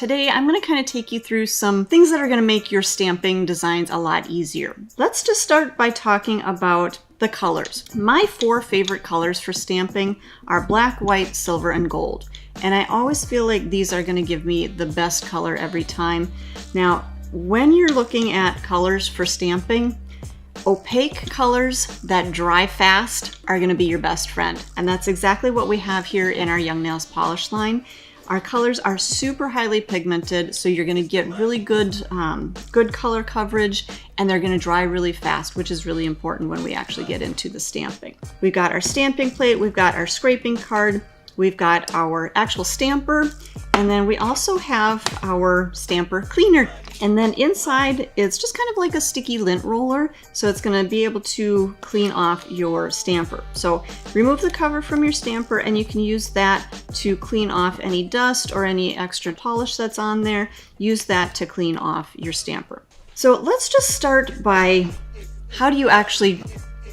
today I'm going to kind of take you through some things that are going to make your stamping designs a lot easier. Let's just start by talking about the colors. My 4 favorite colors for stamping are black, white, silver, and gold. And I always feel like these are going to give me the best color every time. Now, when you're looking at colors for stamping, opaque colors that dry fast are going to be your best friend. And that's exactly what we have here in our Young Nails polish line. Our colors are super highly pigmented, so you're going to get really good color coverage, and they're going to dry really fast, which is really important when we actually get into the stamping. We've got our stamping plate, we've got our scraping card, we've got our actual stamper, and then we also have our stamper cleaner. And then inside, it's just kind of like a sticky lint roller, so it's going to be able to clean off your stamper. So remove the cover from your stamper, and you can use that to clean off any dust or any extra polish that's on there. Use that to clean off your stamper. So let's just start by how do you actually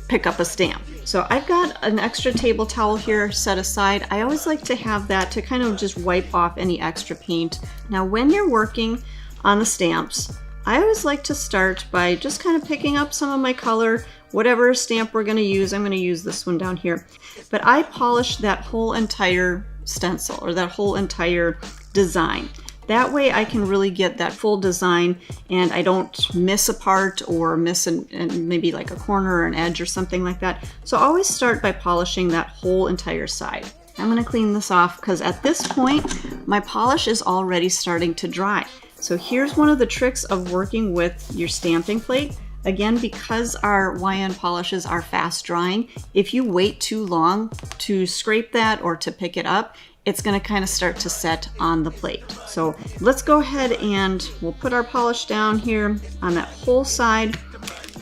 pick up a stamp. So I've got an extra table towel here set aside. I always like to have that to kind of just wipe off any extra paint. Now when you're working on the stamps, I always like to start by just kind of picking up some of my color, whatever stamp we're going to use. I'm going to use this one down here. But I polish that whole entire stencil or that whole entire design. That way I can really get that full design and I don't miss a part or miss maybe like a corner or an edge or something like that. So I always start by polishing that whole entire side. I'm going to clean this off because at this point my polish is already starting to dry. So here's one of the tricks of working with your stamping plate. Again, because our YN polishes are fast drying, if you wait too long to scrape that or to pick it up, it's going to kind of start to set on the plate. So let's go ahead and we'll put our polish down here on that whole side.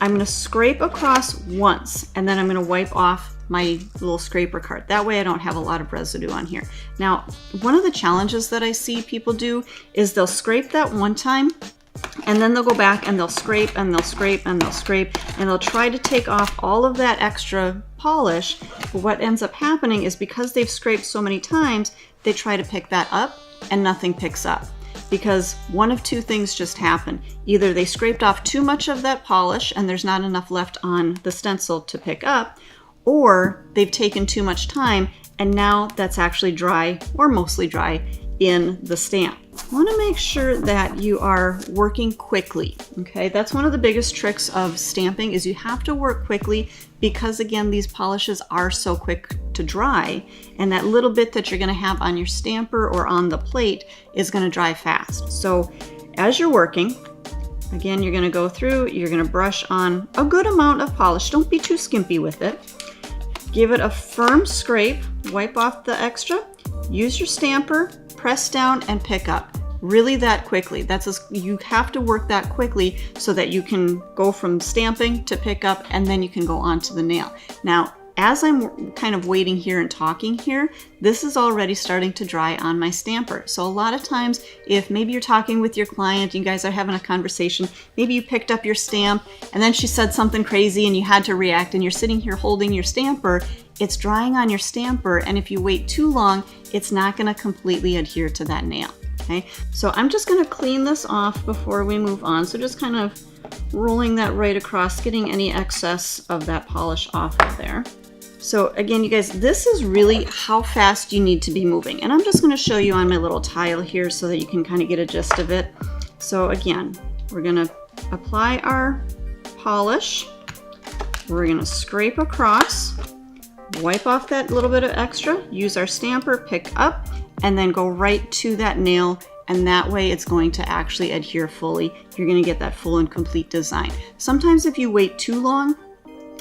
I'm going to scrape across once and then I'm going to wipe off my little scraper card. That way I don't have a lot of residue on here. Now, one of the challenges that I see people do is they'll scrape that one time and then they'll go back and they'll scrape and they'll scrape and they'll scrape and they'll try to take off all of that extra polish. But what ends up happening is because they've scraped so many times, they try to pick that up and nothing picks up. Because one of two things just happen. Either they scraped off too much of that polish and there's not enough left on the stencil to pick up, or they've taken too much time and now that's actually dry or mostly dry in the stamp. I want to make sure that you are working quickly. Okay, that's one of the biggest tricks of stamping is you have to work quickly because again these polishes are so quick to dry and that little bit that you're going to have on your stamper or on the plate is going to dry fast. So as you're working, again you're going to go through, you're going to brush on a good amount of polish. Don't be too skimpy with it. Give it a firm scrape, wipe off the extra, use your stamper, press down and pick up. Really that quickly. You have to work that quickly so that you can go from stamping to pick up and then you can go on to the nail. Now, as I'm kind of waiting here and talking here, this is already starting to dry on my stamper. So a lot of times, if maybe you're talking with your client, you guys are having a conversation, maybe you picked up your stamp and then she said something crazy and you had to react and you're sitting here holding your stamper, it's drying on your stamper, and if you wait too long, it's not going to completely adhere to that nail. Okay, so I'm just going to clean this off before we move on. So just kind of rolling that right across, getting any excess of that polish off of there. So again, you guys, this is really how fast you need to be moving. And I'm just going to show you on my little tile here so that you can kind of get a gist of it. So again, we're going to apply our polish. We're going to scrape across, wipe off that little bit of extra, use our stamper, pick up, and then go right to that nail. And that way it's going to actually adhere fully. You're going to get that full and complete design. Sometimes if you wait too long,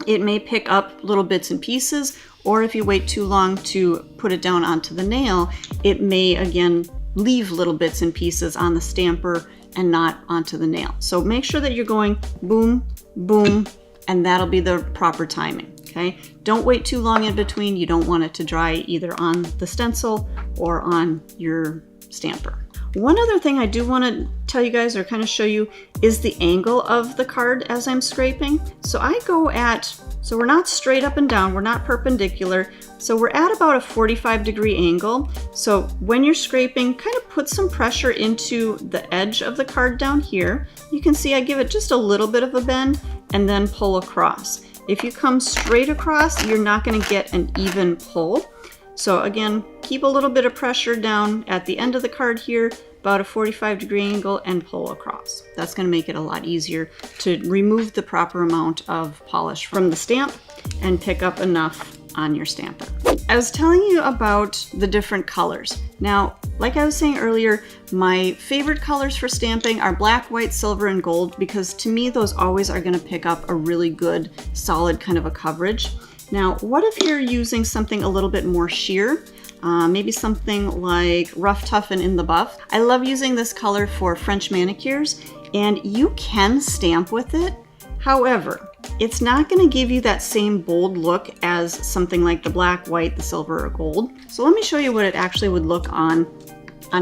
it may pick up little bits and pieces, or if you wait too long to put it down onto the nail, it may again leave little bits and pieces on the stamper and not onto the nail. So make sure that you're going boom, boom, and that'll be the proper timing. Okay, don't wait too long in between. You don't want it to dry either on the stencil or on your stamper. One other thing I do want to tell you guys or kind of show you is the angle of the card as I'm scraping. So I go at, so we're not straight up and down, we're not perpendicular, So we're at about a 45-degree angle. So when you're scraping, kind of put some pressure into the edge of the card down here. You can see I give it just a little bit of a bend and then pull across. If you come straight across, you're not going to get an even pull. So again, keep a little bit of pressure down at the end of the card here, about a 45-degree angle, and pull across. That's going to make it a lot easier to remove the proper amount of polish from the stamp and pick up enough on your stamper. I was telling you about the different colors. Now, like I was saying earlier, my favorite colors for stamping are black, white, silver, and gold, because to me those always are going to pick up a really good, solid kind of a coverage. Now, what if you're using something a little bit more sheer? Maybe something like Rough, Tough, and In the Buff. I love using this color for French manicures, and you can stamp with it. However, it's not going to give you that same bold look as something like the black, white, the silver, or gold. So let me show you what it actually would look on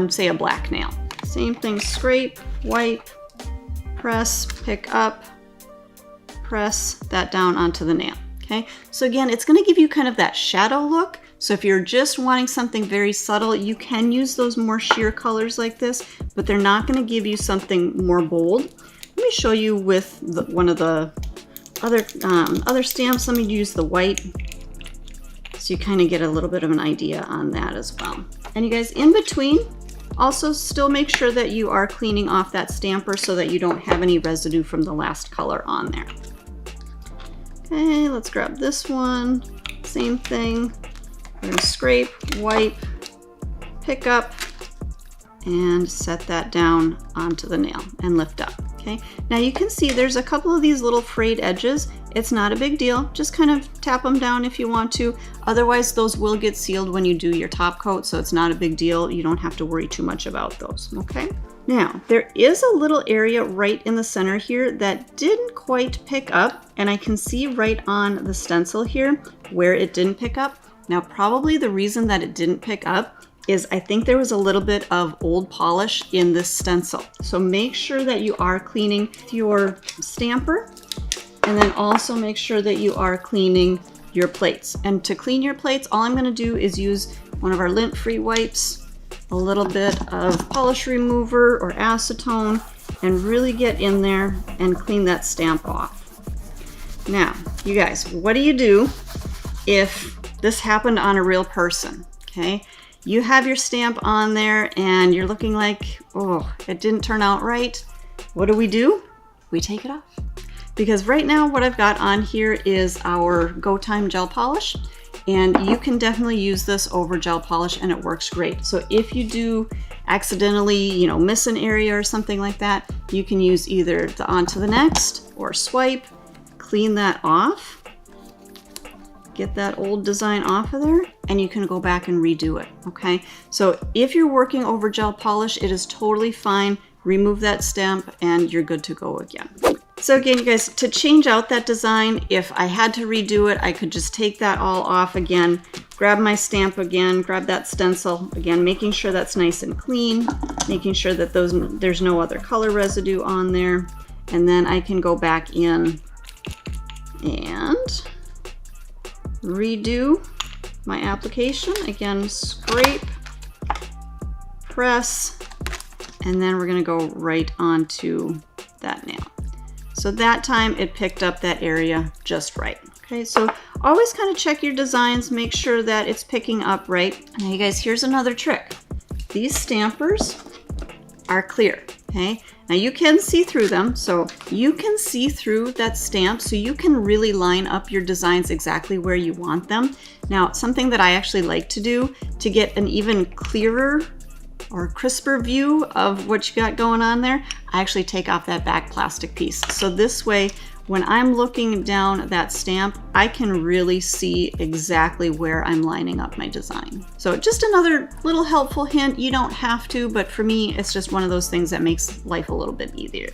say, a black nail. Same thing, scrape, wipe, press, pick up, press that down onto the nail. Okay, so again, it's going to give you kind of that shadow look. So if you're just wanting something very subtle, you can use those more sheer colors like this, but they're not going to give you something more bold. Let me show you with one of the other stamps. Let me use the white so you kind of get a little bit of an idea on that as well. And you guys, in between, also still make sure that you are cleaning off that stamper so that you don't have any residue from the last color on there. Okay, let's grab this one. Same thing. We're going to scrape, wipe, pick up, and set that down onto the nail and lift up. Okay, now you can see there's a couple of these little frayed edges. It's not a big deal. Just kind of tap them down if you want to. Otherwise, those will get sealed when you do your top coat, so it's not a big deal. You don't have to worry too much about those. Okay. Now, there is a little area right in the center here that didn't quite pick up, and I can see right on the stencil here where it didn't pick up. Now, probably the reason that it didn't pick up is I think there was a little bit of old polish in this stencil. So make sure that you are cleaning your stamper, and then also make sure that you are cleaning your plates. And to clean your plates, all I'm going to do is use one of our lint-free wipes, a little bit of polish remover or acetone, and really get in there and clean that stamp off. Now, you guys, what do you do if this happened on a real person? Okay, you have your stamp on there and you're looking like, oh, it didn't turn out right. What do? We take it off. Because right now what I've got on here is our Go Time gel polish, and you can definitely use this over gel polish and it works great. So if you do accidentally, miss an area or something like that, you can use either the on to the next or swipe, clean that off, get that old design off of there, and you can go back and redo it. Okay, so if you're working over gel polish, it is totally fine. Remove that stamp and you're good to go again. So again, you guys, to change out that design, if I had to redo it, I could just take that all off again, grab my stamp again, grab that stencil again, making sure that's nice and clean, making sure that there's no other color residue on there, and then I can go back in and redo my application. Again, scrape, press, and then we're going to go right onto that nail. So that time it picked up that area just right. Okay, so always kind of check your designs, make sure that it's picking up right. Now you guys, here's another trick. These stampers are clear, okay? Now you can see through them, so you can see through that stamp, so you can really line up your designs exactly where you want them. Now, something that I actually like to do to get an even clearer or crisper view of what you got going on there, I actually take off that back plastic piece. So this way, when I'm looking down that stamp, I can really see exactly where I'm lining up my design. So just another little helpful hint. You don't have to, but for me, it's just one of those things that makes life a little bit easier.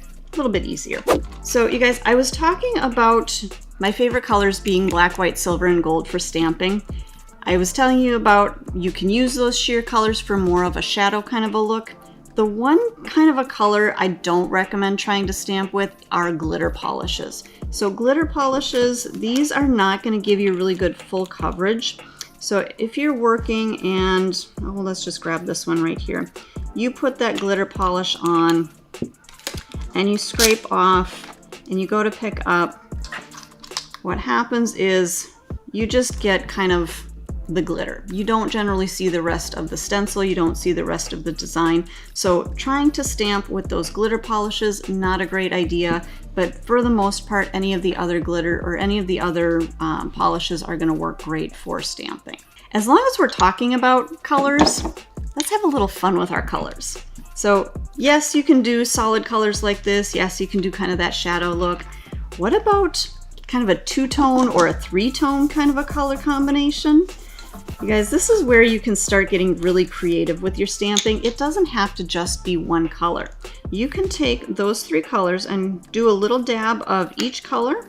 So you guys, I was talking about my favorite colors being black, white, silver, and gold for stamping. I was telling you about you can use those sheer colors for more of a shadow kind of a look. The one kind of a color I don't recommend trying to stamp with are glitter polishes. So glitter polishes, these are not going to give you really good full coverage. So if you're working and, oh, let's just grab this one right here. You put that glitter polish on and you scrape off and you go to pick up. What happens is you just get kind of the glitter. You don't generally see the rest of the stencil. You don't see the rest of the design. So trying to stamp with those glitter polishes, not a great idea. But for the most part, any of the other glitter or any of the other polishes are going to work great for stamping. As long as we're talking about colors, let's have a little fun with our colors. So yes, you can do solid colors like this. Yes, you can do kind of that shadow look. What about kind of a two-tone or a three-tone kind of a color combination? You guys, this is where you can start getting really creative with your stamping. It doesn't have to just be one color. You can take those three colors and do a little dab of each color,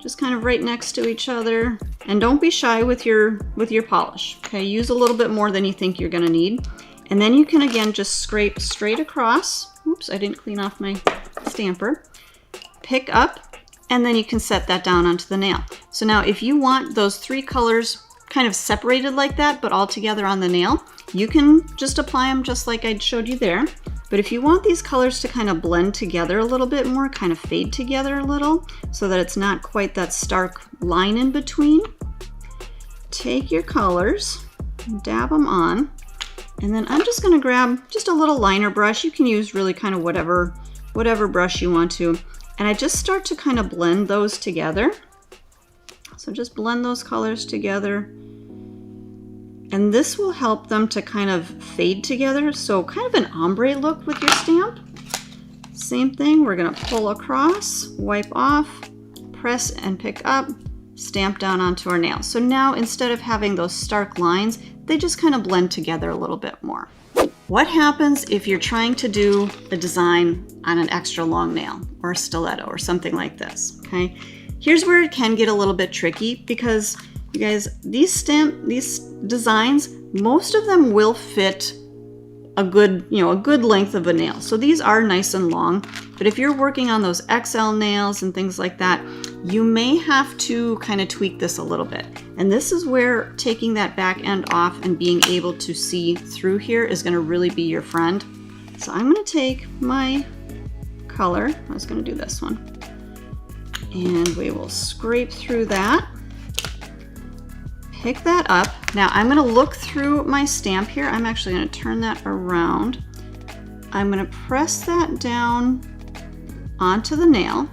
just kind of right next to each other. And don't be shy with your polish. Okay, use a little bit more than you think you're gonna need. And then you can again just scrape straight across. Oops, I didn't clean off my stamper. Pick up, and then you can set that down onto the nail. So now if you want those three colors kind of separated like that, but all together on the nail, you can just apply them just like I showed you there. But if you want these colors to kind of blend together a little bit more, kind of fade together a little, so that it's not quite that stark line in between, take your colors, dab them on, and then I'm just gonna grab just a little liner brush. You can use really kind of whatever brush you want to. And I just start to kind of blend those together. So just blend those colors together. And this will help them to kind of fade together. So kind of an ombre look with your stamp. Same thing, we're gonna pull across, wipe off, press and pick up, stamp down onto our nail. So now instead of having those stark lines, they just kind of blend together a little bit more. What happens if you're trying to do a design on an extra long nail or a stiletto or something like this, okay? Here's where it can get a little bit tricky because you guys, these designs, most of them will fit a good length of a nail. So these are nice and long, but if you're working on those XL nails and things like that, you may have to kind of tweak this a little bit. And this is where taking that back end off and being able to see through here is gonna really be your friend. So I'm gonna take my color, I was gonna do this one, and we will scrape through that. Pick that up. Now I'm gonna look through my stamp here. I'm actually gonna turn that around. I'm gonna press that down onto the nail.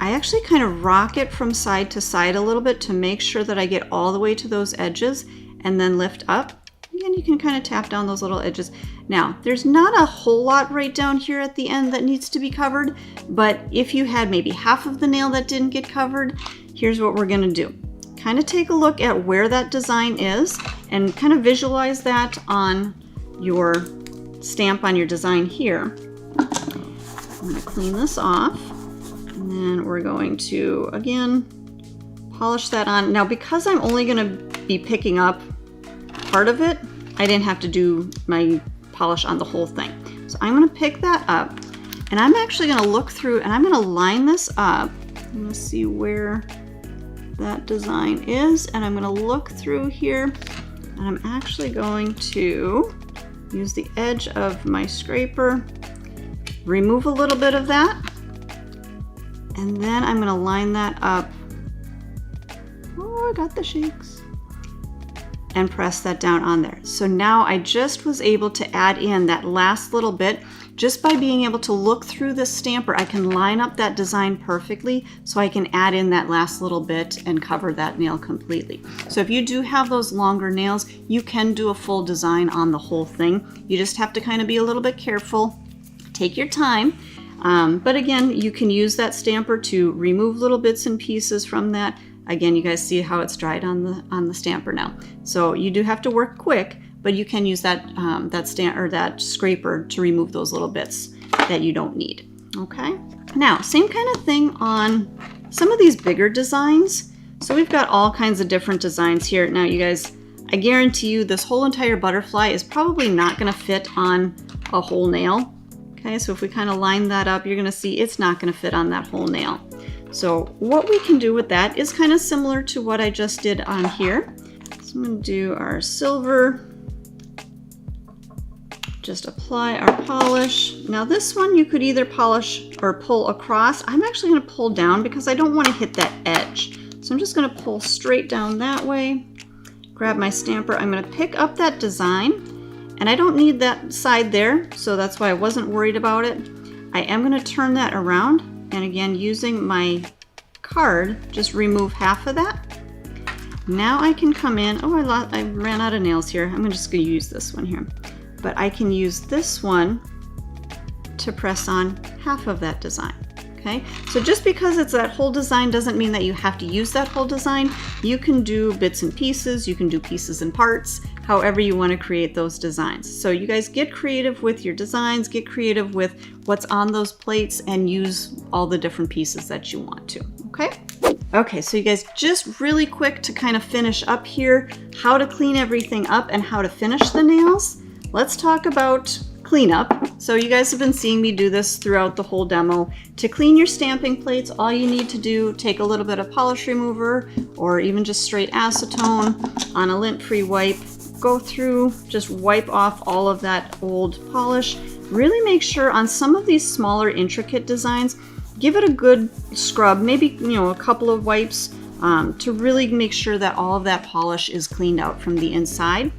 I actually kind of rock it from side to side a little bit to make sure that I get all the way to those edges and then lift up. Again, you can kind of tap down those little edges. Now, there's not a whole lot right down here at the end that needs to be covered, but if you had maybe half of the nail that didn't get covered, here's what we're gonna do. Kind of take a look at where that design is and kind of visualize that on your stamp on your design here. I'm gonna clean this off. And then we're going to, again, polish that on. Now, because I'm only gonna be picking up part of it, I didn't have to do my polish on the whole thing. So I'm gonna pick that up, and I'm actually gonna look through, and I'm gonna line this up. I'm gonna see where that design is, and I'm gonna look through here, and I'm actually going to use the edge of my scraper, remove a little bit of that, and then I'm gonna line that up. Oh, I got the shakes. And press that down on there. So now I just was able to add in that last little bit. Just by being able to look through this stamper, I can line up that design perfectly so I can add in that last little bit and cover that nail completely. So if you do have those longer nails, you can do a full design on the whole thing. You just have to kind of be a little bit careful. Take your time. But again, you can use that stamper to remove little bits and pieces from that. Again, you guys see how it's dried on the stamper now. So you do have to work quick, but you can use that that scraper to remove those little bits that you don't need. Okay. Now, same kind of thing on some of these bigger designs. So we've got all kinds of different designs here. Now, you guys, I guarantee you this whole entire butterfly is probably not going to fit on a whole nail. Okay, so if we kind of line that up, you're going to see it's not going to fit on that whole nail. So what we can do with that is kind of similar to what I just did on here. So I'm going to do our silver. Just apply our polish. Now this one you could either polish or pull across. I'm actually going to pull down because I don't want to hit that edge. So I'm just going to pull straight down that way. Grab my stamper. I'm going to pick up that design, and I don't need that side there, so that's why I wasn't worried about it. I am going to turn that around, and again, using my card, just remove half of that. Now I can come in. Oh, I ran out of nails here. I'm just going to use this one here. But I can use this one to press on half of that design. Okay, so just because it's that whole design doesn't mean that you have to use that whole design. You can do bits and pieces, you can do pieces and parts, however you want to create those designs. So you guys get creative with your designs, get creative with what's on those plates, and use all the different pieces that you want to, okay? Okay, so you guys, just really quick to kind of finish up here, how to clean everything up and how to finish the nails. Let's talk about cleanup. So you guys have been seeing me do this throughout the whole demo. To clean your stamping plates, all you need to do, take a little bit of polish remover or even just straight acetone on a lint-free wipe, go through, just wipe off all of that old polish. Really make sure on some of these smaller intricate designs, give it a good scrub, maybe a couple of wipes to really make sure that all of that polish is cleaned out from the inside.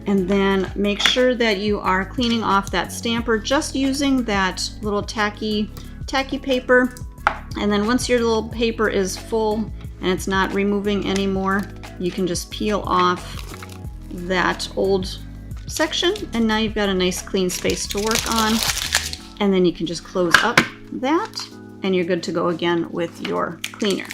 And then make sure that you are cleaning off that stamper just using that little tacky paper. And then once your little paper is full and it's not removing anymore, you can just peel off that old section, and now you've got a nice clean space to work on. And then you can just close up that and you're good to go again with your cleaner.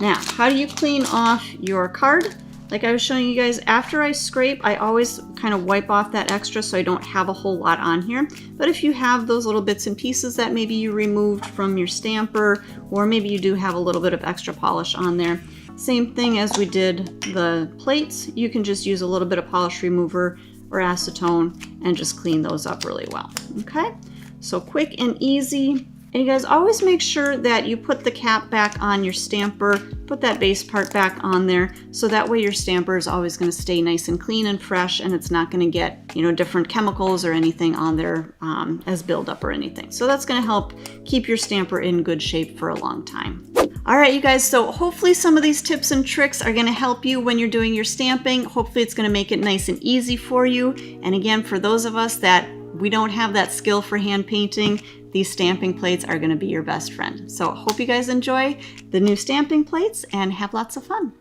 Now, how do you clean off your card? Like I was showing you guys, after I scrape, I always kind of wipe off that extra so I don't have a whole lot on here. But if you have those little bits and pieces that maybe you removed from your stamper, or maybe you do have a little bit of extra polish on there, same thing as we did the plates, you can just use a little bit of polish remover or acetone and just clean those up really well, okay? So quick and easy. And you guys always make sure that you put the cap back on your stamper, put that base part back on there, so that way your stamper is always going to stay nice and clean and fresh, and it's not going to get, different chemicals or anything on there as buildup or anything. So that's going to help keep your stamper in good shape for a long time. All right, you guys, so hopefully some of these tips and tricks are going to help you when you're doing your stamping. Hopefully it's going to make it nice and easy for you. And again, for those of us that we don't have that skill for hand painting, these stamping plates are going to be your best friend. So hope you guys enjoy the new stamping plates and have lots of fun.